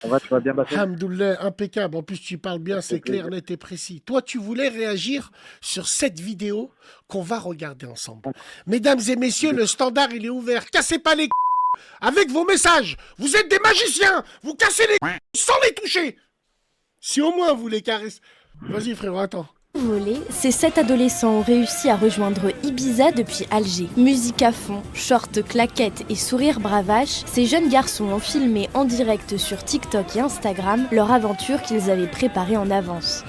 Ça va, tu vas bien, Bassem? Alhamdoulilah, impeccable. En plus, tu parles bien, Ça fait c'est clair, plaisir. net et précis. Toi, tu voulais réagir sur cette vidéo qu'on va regarder ensemble. Mesdames et messieurs, le standard, il est ouvert. Cassez pas les avec vos messages. Vous êtes des magiciens. Vous cassez les sans les toucher. Si au moins vous les caressez. Vas-y, frérot, attends. Volé, ces 7 adolescents ont réussi à rejoindre Ibiza depuis Alger. Musique à fond, short, claquettes et sourire bravache, ces jeunes garçons ont filmé en direct sur TikTok et Instagram leur aventure qu'ils avaient préparée en avance.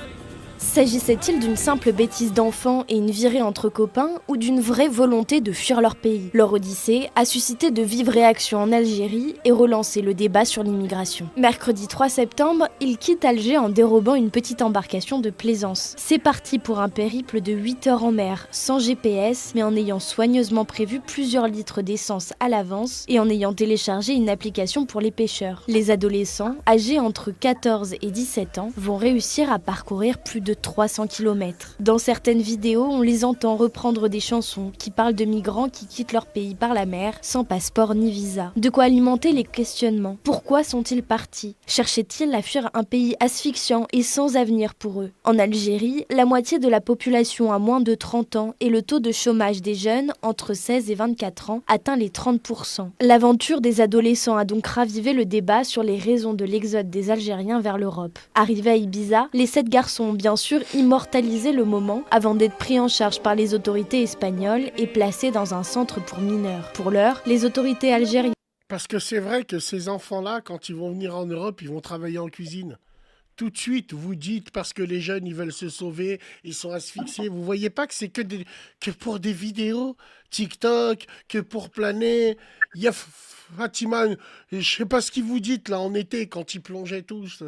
S'agissait-il d'une simple bêtise d'enfant et une virée entre copains ou d'une vraie volonté de fuir leur pays? Leur odyssée a suscité de vives réactions en Algérie et relancé le débat sur l'immigration. Mercredi 3 septembre, ils quittent Alger en dérobant une petite embarcation de plaisance. C'est parti pour un périple de 8 heures en mer, sans GPS, mais en ayant soigneusement prévu plusieurs litres d'essence à l'avance et en ayant téléchargé une application pour les pêcheurs. Les adolescents, âgés entre 14 et 17 ans, vont réussir à parcourir plus de 300 km. Dans certaines vidéos, on les entend reprendre des chansons qui parlent de migrants qui quittent leur pays par la mer, sans passeport ni visa. De quoi alimenter les questionnements. Pourquoi sont-ils partis? Cherchaient-ils à fuir un pays asphyxiant et sans avenir pour eux? En Algérie, la moitié de la population a moins de 30 ans et le taux de chômage des jeunes, entre 16 et 24 ans, atteint les 30%. L'aventure des adolescents a donc ravivé le débat sur les raisons de l'exode des Algériens vers l'Europe. Arrivés à Ibiza, les 7 garçons ont bien sûr immortalisé le moment avant d'être pris en charge par les autorités espagnoles et placés dans un centre pour mineurs. Pour l'heure, les autorités algériennes Parce que c'est vrai que ces enfants-là, quand ils vont venir en Europe, ils vont travailler en cuisine. Tout de suite, vous dites parce que les jeunes, ils veulent se sauver, ils sont asphyxiés. Vous voyez pas que c'est que pour des vidéos TikTok, que pour planer. Il y a Fatima, je sais pas ce qu'ils vous dites là en été quand ils plongeaient tous.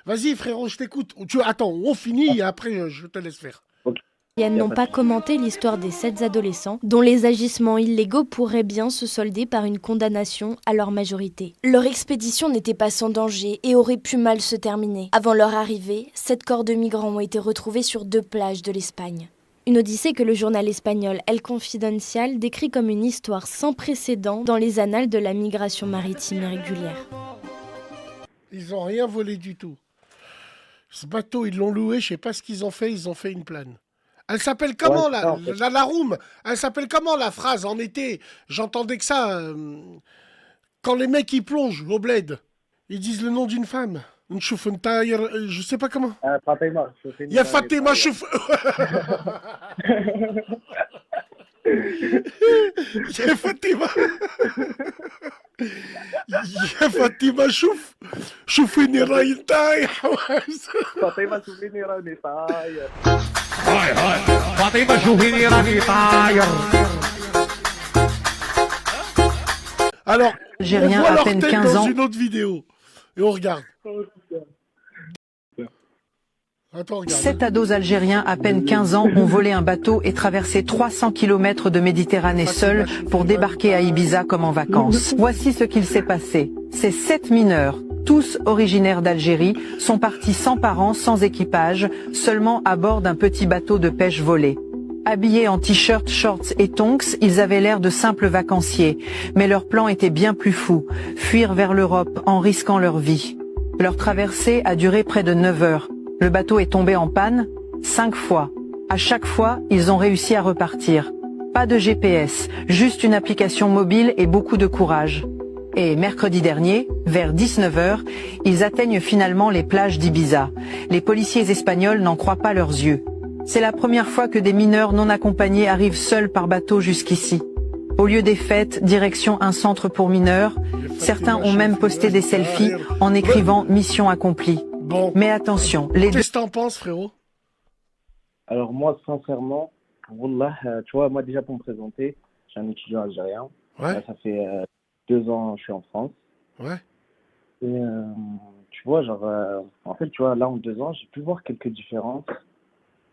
Vas-y frérot, je t'écoute. Attends, on finit et après je te laisse faire. Ok, y a n'ont pas de pas souci. commenté l'histoire des 7 adolescents, dont les agissements illégaux pourraient bien se solder par une condamnation à leur majorité. Leur expédition n'était pas sans danger et aurait pu mal se terminer. Avant leur arrivée, 7 corps de migrants ont été retrouvés sur 2 plages de l'Espagne. Une odyssée que le journal espagnol El Confidencial décrit comme une histoire sans précédent dans les annales de la migration maritime irrégulière. Ils ont rien volé du tout. Ce bateau, ils l'ont loué, je sais pas ce qu'ils ont fait, ils ont fait une plane. Elle s'appelle Ouais, comment c'est ça, en fait. la room? Elle s'appelle comment la phrase en été? J'entendais que ça quand les mecs ils plongent au bled. Ils disent le nom d'une femme. نشوف نطاير je sais pas comment. فاطمة شوفيني يا راني فاطمة طاير. شوف يا فاطمة يا فاطمة شوفيني راي طايح فاطمة شوفيني راني طاير. هاي هاي فاطمة شوفيني راني طاير. Alors, on Algérien voit à leur peine tête 15 dans ans. une autre vidéo. Et on regarde. Attends, regarde. 7 ados algériens à peine 15 ans ont volé un bateau et traversé 300 km de Méditerranée seuls pour débarquer à Ibiza comme en vacances. Voici ce qu'il s'est passé. Ces 7 mineurs, tous originaires d'Algérie, sont partis sans parents, sans équipage, seulement à bord d'un petit bateau de pêche volé. Habillés en t-shirt, shorts et tonks, ils avaient l'air de simples vacanciers. Mais leur plan était bien plus fou, fuir vers l'Europe en risquant leur vie. Leur traversée a duré près de 9 heures. Le bateau est tombé en panne 5 fois. À chaque fois, ils ont réussi à repartir. Pas de GPS, juste une application mobile et beaucoup de courage. Et mercredi dernier, vers 19 heures, ils atteignent finalement les plages d'Ibiza. Les policiers espagnols n'en croient pas leurs yeux. C'est la première fois que des mineurs non accompagnés arrivent seuls par bateau jusqu'ici. Au lieu des fêtes, direction un centre pour mineurs. Certains ont même posté des selfies en écrivant « Mission accomplie ». Bon, Mais attention, les qu'est-ce que t'en penses, frérot? Alors moi, sincèrement, Wallah, tu vois, moi déjà pour me présenter, je suis un étudiant algérien. Ouais, Là, ça fait 2 ans que je suis en France. ouais. Et tu vois, genre, en fait, tu vois, là en 2 ans, j'ai pu voir quelques différences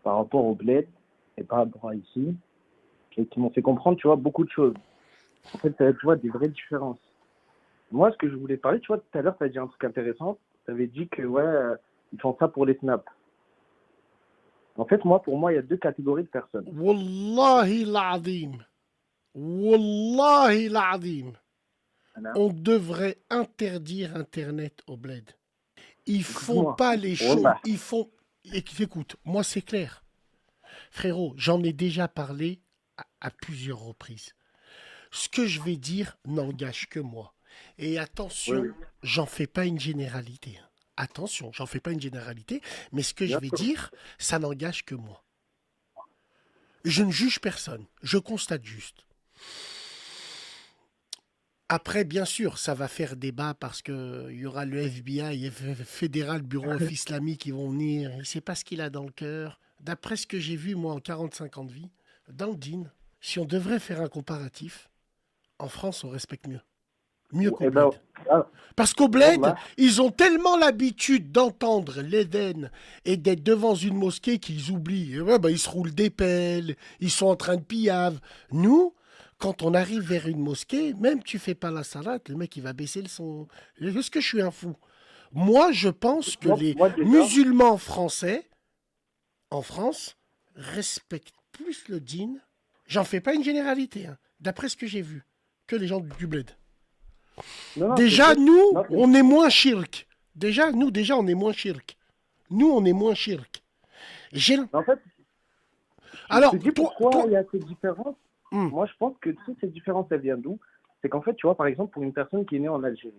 par rapport au bled et par rapport à ici, qui m'ont fait comprendre, tu vois, beaucoup de choses. En fait, tu vois, des vraies différences. Moi, ce que je voulais parler, tu vois, tout à l'heure, tu as dit un truc intéressant. Tu avais dit que, ouais, ils font ça pour les snaps. En fait, moi, pour moi, il y a 2 catégories de personnes. Wallahi l'azim. Wallahi l'azim. Voilà. On devrait interdire Internet au bled. Ils font Écoute-moi. pas les choses. Wallah. Ils font. Écoute, moi c'est clair. Frérot, j'en ai déjà parlé à plusieurs reprises. Ce que je vais dire n'engage que moi. Et attention, Oui, j'en fais pas une généralité, hein. Attention, j'en fais pas une généralité, mais ce que je bien vais sûr. dire, ça n'engage que moi. Je ne juge personne, je constate juste. Après, bien sûr, ça va faire débat parce que il y aura le FBI et Fédéral Bureau of Islamique qui vont venir. Il ne sait pas ce qu'il a dans le cœur. D'après ce que j'ai vu, moi, en 45 ans de vie, dans le DIN, si on devrait faire un comparatif, en France, on respecte mieux. Mieux qu'au Eh ben, bled. ah, Parce qu'au bled, Wallah. ils ont tellement l'habitude d'entendre l'Éden et d'être devant une mosquée qu'ils oublient. Et ouais, bah, ils se roulent des pelles, ils sont en train de pillave. Nous, quand on arrive vers une mosquée, même tu fais pas la salade, le mec il va baisser le son. Est-ce que je suis un fou? Moi, je pense que les Moi, déjà, musulmans français, en France, respectent plus le dîn. J'en fais pas une généralité, hein, d'après ce que j'ai vu, que les gens du bled. non, non, c'est Déjà, vrai. nous, Non, on est moins shirk. Déjà, on est moins shirk. Nous, on est moins shirk. J'ai... En fait, je Alors, te dis toi, pourquoi il y a cette différence. Hmm. Moi, je pense que toute cette différence, elle vient d'où? C'est qu'en fait, tu vois, par exemple, pour une personne qui est née en Algérie,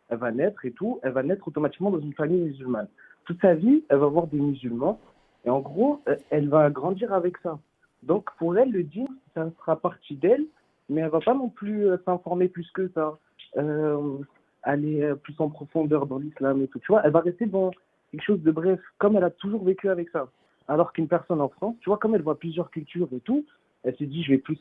elle va naître et tout, elle va naître automatiquement dans une famille musulmane. Toute sa vie, elle va voir des musulmans et en gros, elle va grandir avec ça. Donc, pour elle, le djinn, ça sera partie d'elle, mais elle va pas non plus s'informer plus que ça, euh, aller plus en profondeur dans l'islam et tout. Tu vois, elle va rester dans quelque chose de bref, comme elle a toujours vécu avec ça. Alors qu'une personne en France, tu vois, comme elle voit plusieurs cultures et tout, elle se dit, je vais plus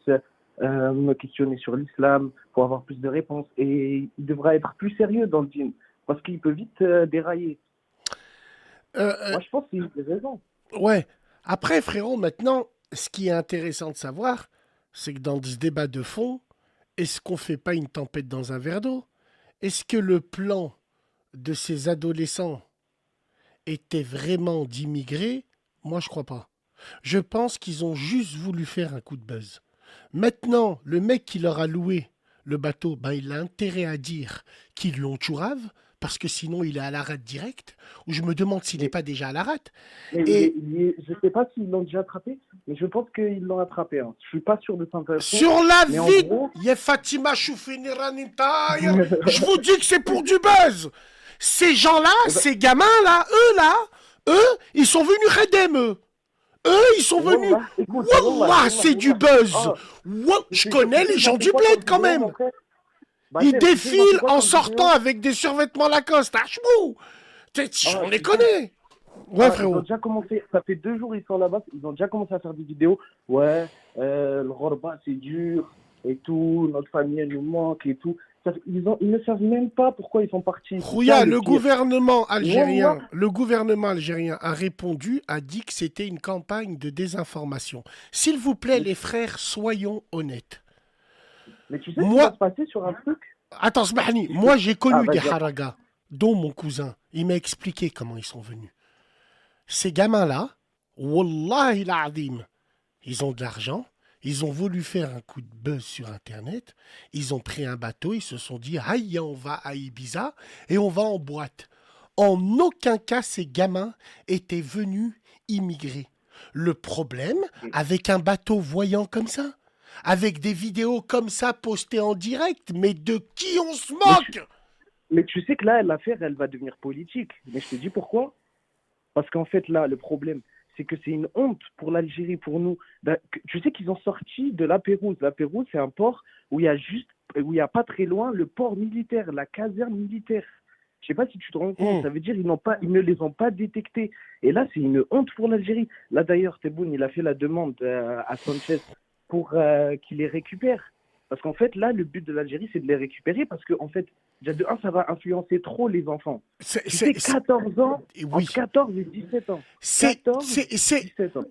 me questionner sur l'islam pour avoir plus de réponses. Et il devra être plus sérieux dans le djinn, parce qu'il peut vite dérailler. Moi, je pense qu'il y a des raisons. ouais. Après, frérot, maintenant, ce qui est intéressant de savoir, c'est que dans ce débat de fond, est-ce qu'on fait pas une tempête dans un verre d'eau? Est-ce que le plan de ces adolescents était vraiment d'immigrer? Moi, je crois pas. Je pense qu'ils ont juste voulu faire un coup de buzz. Maintenant, le mec qui leur a loué le bateau, ben, il a intérêt à dire qu'ils lui ont chourave, parce que sinon il est à la rate direct, ou je me demande s'il n'est pas déjà à la rate. Mais Et je ne sais pas s'ils l'ont déjà attrapé, mais je pense qu'ils l'ont attrapé. Hein. Je suis pas sûr de 100%. sur la Mais en vie, gros, il y a Fatima Choufini Ranintaya. Je vous dis que c'est pour du buzz. Ces gens-là, eh ben, ces gamins-là, ils sont venus redem, eux. Ils sont venus. Wallah, écoute, Wallah, c'est du buzz. Ah, Je connais les gens du bled quand même. Ils défilent en sortant avec des survêtements Lacoste. Ah, chmou. On les connaît. Ouais, Ils ont frérot. déjà commencé, ça fait 2 jours ils sont là-bas, ils ont déjà commencé à faire des vidéos. Ouais, le Rorba c'est dur et tout, notre famille elle nous manque et tout. Ils ne savent même pas pourquoi ils sont partis. C'est Rouya, ça, le pire. gouvernement algérien a répondu, a dit que c'était une campagne de désinformation. S'il vous plaît, les frères, soyons honnêtes. Mais tu sais ce qui Moi, va se passer sur un truc? attends, Smahni, moi j'ai connu des vas-y. haragas, dont mon cousin. Il m'a expliqué comment ils sont venus. Ces gamins-là, Wallahi l'azim, ils ont de l'argent, ils ont voulu faire un coup de buzz sur Internet, ils ont pris un bateau, ils se sont dit, aïe, on va à Ibiza et on va en boîte. En aucun cas, ces gamins étaient venus immigrer. Le problème, avec un bateau voyant comme ça, avec des vidéos comme ça postées en direct, mais de qui on se moque? Mais tu sais que là, l'affaire, elle va devenir politique. Mais je te dis pourquoi. Parce qu'en fait, là, le problème, c'est que c'est une honte pour l'Algérie, pour nous. Tu sais qu'ils ont sorti de La Pérouse. La Pérouse, c'est un port où il y a pas très loin le port militaire, la caserne militaire. Je sais pas si tu te rends compte. Ça veut dire ils ne les ont pas détectés. Et là, c'est une honte pour l'Algérie. Là, d'ailleurs, Tebboune, il a fait la demande à Sanchez pour qu'il les récupère. Parce qu'en fait, là, le but de l'Algérie, c'est de les récupérer parce qu'en fait, déjà de 1, ça va influencer trop les enfants. Tu sais, 14 ans, Oui. entre 14 et 17 ans. 14 et 17 ans.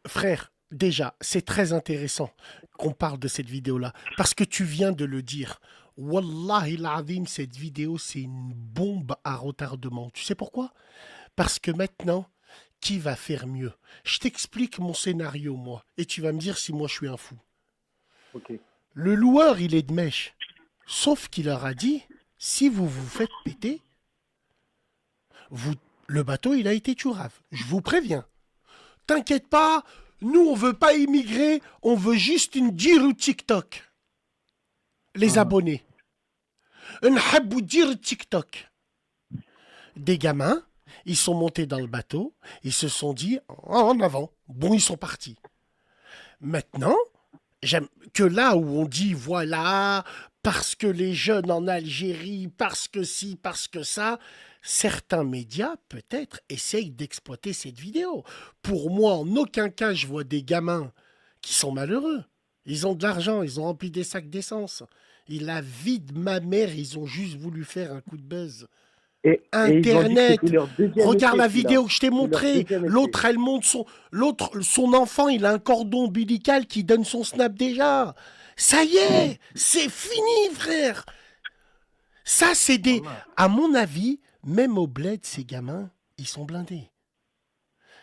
Frère, déjà, c'est très intéressant qu'on parle de cette vidéo-là, parce que tu viens de le dire. Wallahi l'azim, cette vidéo, c'est une bombe à retardement. Tu sais pourquoi? Parce que maintenant, qui va faire mieux? Je t'explique mon scénario, moi, et tu vas me dire si moi je suis un fou. Ok. Le loueur, il est de mèche. Sauf qu'il leur a dit, si vous vous faites péter, Vous, le bateau, il a été tchourave. Je vous préviens. T'inquiète pas, nous, on veut pas immigrer, on veut juste une diru TikTok. Les abonnés. Nhabou dir TikTok. Des gamins, ils sont montés dans le bateau, ils se sont dit en avant. Bon, ils sont partis. Maintenant, j'aime que là où on dit voilà, parce que les jeunes en Algérie, parce que ci, parce que ça, certains médias peut-être essayent d'exploiter cette vidéo. Pour moi, en aucun cas, je vois des gamins qui sont malheureux. Ils ont de l'argent, ils ont rempli des sacs d'essence. Et la vie de ma mère, ils ont juste voulu faire un coup de buzz. Et ils ont dit que Internet, c'était leur deuxième regarde essai, la celui-là. vidéo que je t'ai C'est leur montrée. deuxième essai. L'autre, elle montre son enfant, il a un cordon ombilical qui donne son snap déjà. Ça y est, c'est fini, frère. Ça, c'est des. À mon avis, même au bled, ces gamins, ils sont blindés.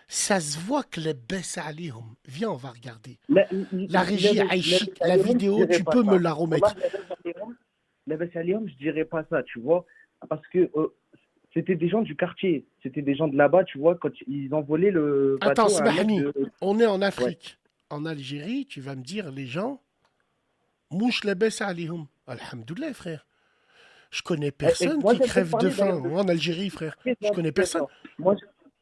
Ça se voit que les baisse aléhom. Viens, on va regarder. La régie Aïchik, la vidéo, tu peux me la remettre. La Bessalium, je dirais pas ça, tu vois, parce que c'était des gens du quartier, c'était des gens de là-bas, tu vois, quand ils envolaient le bateau. Attends, à un mec Smahani, de- on est en Afrique. En Algérie, tu vas me dire, les gens, mouche les baisse aléhom. Alhamdoulilah, frère. Je connais personne moi, qui j'aimerais crève de parler faim. d'ailleurs de- Moi, en Algérie, frère. Je connais personne. Moi,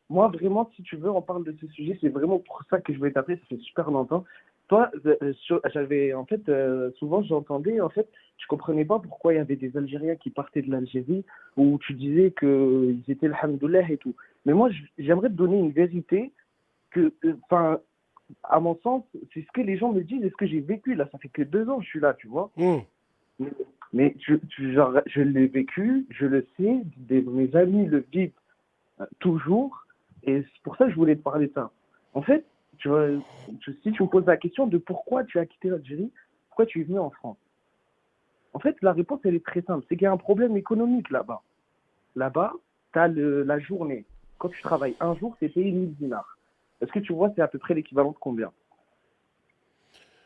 moi, vraiment, si tu veux, on parle de ce sujet, c'est vraiment pour ça que je voulais t'appeler, ça fait super longtemps. Toi, j'avais, en fait, souvent j'entendais, en fait, je comprenais pas pourquoi il y avait des Algériens qui partaient de l'Algérie, où tu disais qu'ils étaient alhamdoulilah et tout. Mais moi, j'aimerais te donner une vérité que, enfin, à mon sens, c'est ce que les gens me disent et ce que j'ai vécu. Là, ça fait que 2 ans que je suis là, tu vois. Mais, genre, je l'ai vécu, je le sais, mes amis le vivent toujours, et c'est pour ça que je voulais te parler de ça. En fait, tu vois, si tu me poses la question de pourquoi tu as quitté l'Algérie, pourquoi tu es venu en France, en fait, la réponse, elle est très simple. C'est qu'il y a un problème économique là-bas. Là-bas, tu as la journée. Quand tu travailles un jour, c'est payé 1000 dinars. Est-ce que tu vois, c'est à peu près l'équivalent de combien?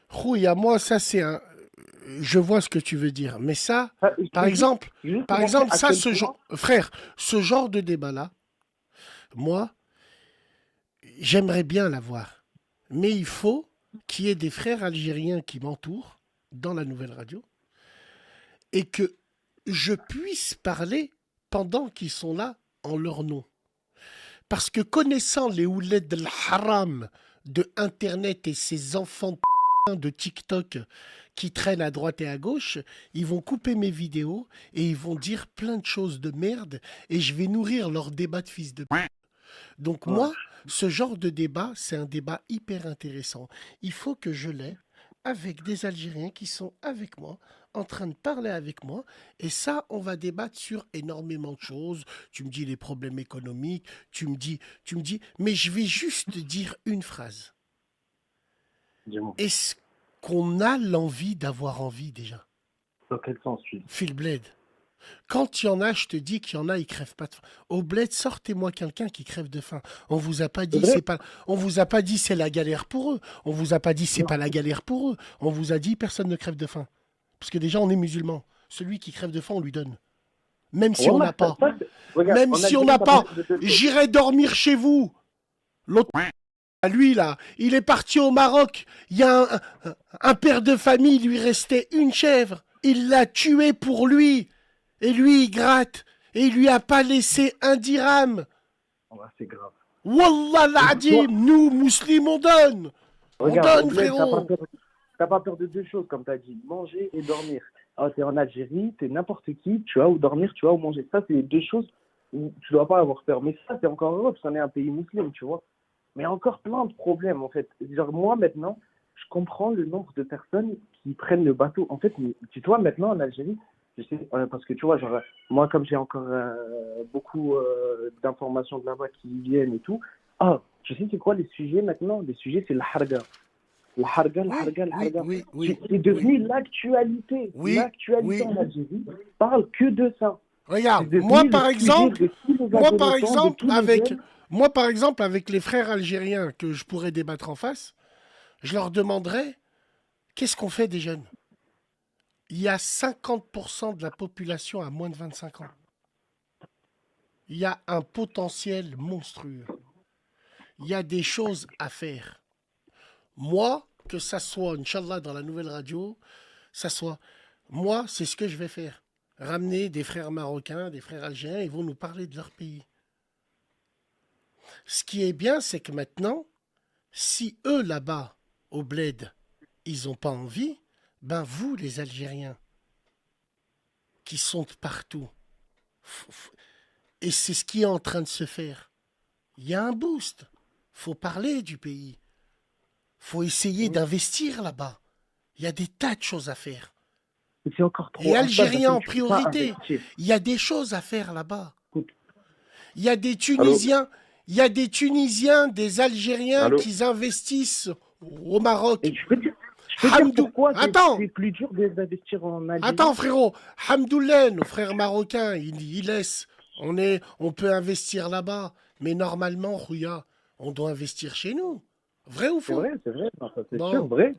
Rouille, à moi, ça, c'est un. Je vois ce que tu veux dire. Mais ça, Ça, par je- exemple, juste par montrer exemple, à ça, quel ce point- genre. Frère, ce genre de débat-là, moi, j'aimerais bien l'avoir. Mais il faut qu'il y ait des frères algériens qui m'entourent dans la nouvelle radio et que je puisse parler pendant qu'ils sont là en leur nom. Parce que connaissant les houlets de l'haram de Internet et ces enfants de TikTok qui traînent à droite et à gauche, ils vont couper mes vidéos et ils vont dire plein de choses de merde et je vais nourrir leur débat de fils de p***. Donc moi, ce genre de débat, c'est un débat hyper intéressant. Il faut que je l'ai avec des Algériens qui sont avec moi, en train de parler avec moi. Et ça, on va débattre sur énormément de choses. Tu me dis les problèmes économiques, tu me dis, mais je vais juste dire une phrase. Dis-moi, Est-ce qu'on a l'envie d'avoir envie déjà? dans quel sens tu dis? Phil Bled. Quand il y en a, je te dis qu'il y en a, ils crèvent pas de faim. Au bled, sortez-moi quelqu'un qui crève de faim. On vous a pas dit vrai. c'est pas, on vous a pas dit c'est la galère pour eux. On vous a pas dit c'est pas la galère pour eux. On vous a dit personne ne crève de faim. Parce que déjà on est musulman. Celui qui crève de faim, on lui donne. Même si on Wallah, n'a pas. regarde, Même en si on Algérie, n'a ça pas. permet de te le dire. J'irai dormir chez vous. L'autre, lui là, il est parti au Maroc. Il y a un père de famille, il lui restait une chèvre. Il l'a tué pour lui. Et lui, il gratte. Et il lui a pas laissé un dirham. Ouais, c'est grave. Wallah l'adim, nous, musulmans, on donne. On Regarde, donne, au bled, frérot. t'as pas peur de deux choses, comme tu as dit, manger et dormir. Alors, tu es en Algérie, tu es n'importe qui, tu vas où dormir, tu vas où manger. Ça, c'est les deux choses où tu dois pas avoir peur. Mais ça, c'est encore heureux, parce qu'on est un pays musulman, tu vois. Mais il y a encore plein de problèmes, en fait. Genre, moi, maintenant, je comprends le nombre de personnes qui prennent le bateau. En fait, tu vois, maintenant, en Algérie, je sais, parce que tu vois, genre, moi, comme j'ai encore beaucoup d'informations de là-bas qui viennent et tout, tu sais, c'est quoi les sujets maintenant? Les sujets, c'est le harga. Le harga, le harga, le harga. Oui. C'est devenu l'actualité. Oui, L'actualité oui. en Algérie parle que de ça. Regarde, C'est devenu moi le par sujet exemple, de tous les moi par adolescents, de exemple, tous les avec, jeunes. moi par exemple, avec les frères algériens que je pourrais débattre en face, je leur demanderais qu'est-ce qu'on fait des jeunes? Il y a 50% de la population à moins de 25 ans. Il y a un potentiel monstrueux. Il y a des choses à faire. Moi, que ça soit, Inch'Allah, dans la nouvelle radio, ça soit, moi, c'est ce que je vais faire. Ramener des frères marocains, des frères algériens, ils vont nous parler de leur pays. Ce qui est bien, c'est que maintenant, si eux, là-bas, au bled, ils n'ont pas envie, ben vous, les Algériens, qui sont partout, et c'est ce qui est en train de se faire, il y a un boost. Faut parler du pays. Faut essayer d'investir là-bas. Il y a des tas de choses à faire. C'est encore trop. Et Algériens en Tu peux pas priorité. investir. Il y a des choses à faire là-bas. Écoute. Il y a des Tunisiens, des Algériens Allô qui investissent au Maroc. Et je peux dire pourquoi Attends. c'est plus dur d'investir en Algérie. Attends, frérot. Hamdoullah, nos frères marocains, ils laissent. On peut investir là-bas. Mais normalement, Rouya, on doit investir chez nous. Vrai ou C'est faux? vrai, non, ça, c'est Bon. sûr, vrai.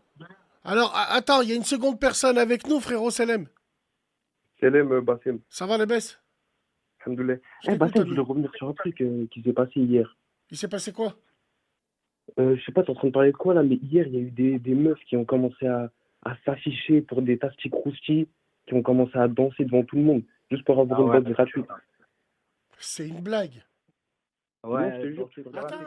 Alors, attends, il y a une seconde personne avec nous, frérot Salem. Selem Bassem, Ça va, les baisses? alhamdoulilah. Je t'écoute, Bassem, je Ami. voulais revenir sur un truc qui s'est passé hier. Il s'est passé quoi? Je sais pas, t'es en train de parler de quoi là, mais hier, il y a eu des meufs qui ont commencé à s'afficher pour des tastis croustilles, qui ont commencé à danser devant tout le monde, juste pour avoir une boîte gratuite. C'est une blague. Ouais, je te jure. Attends.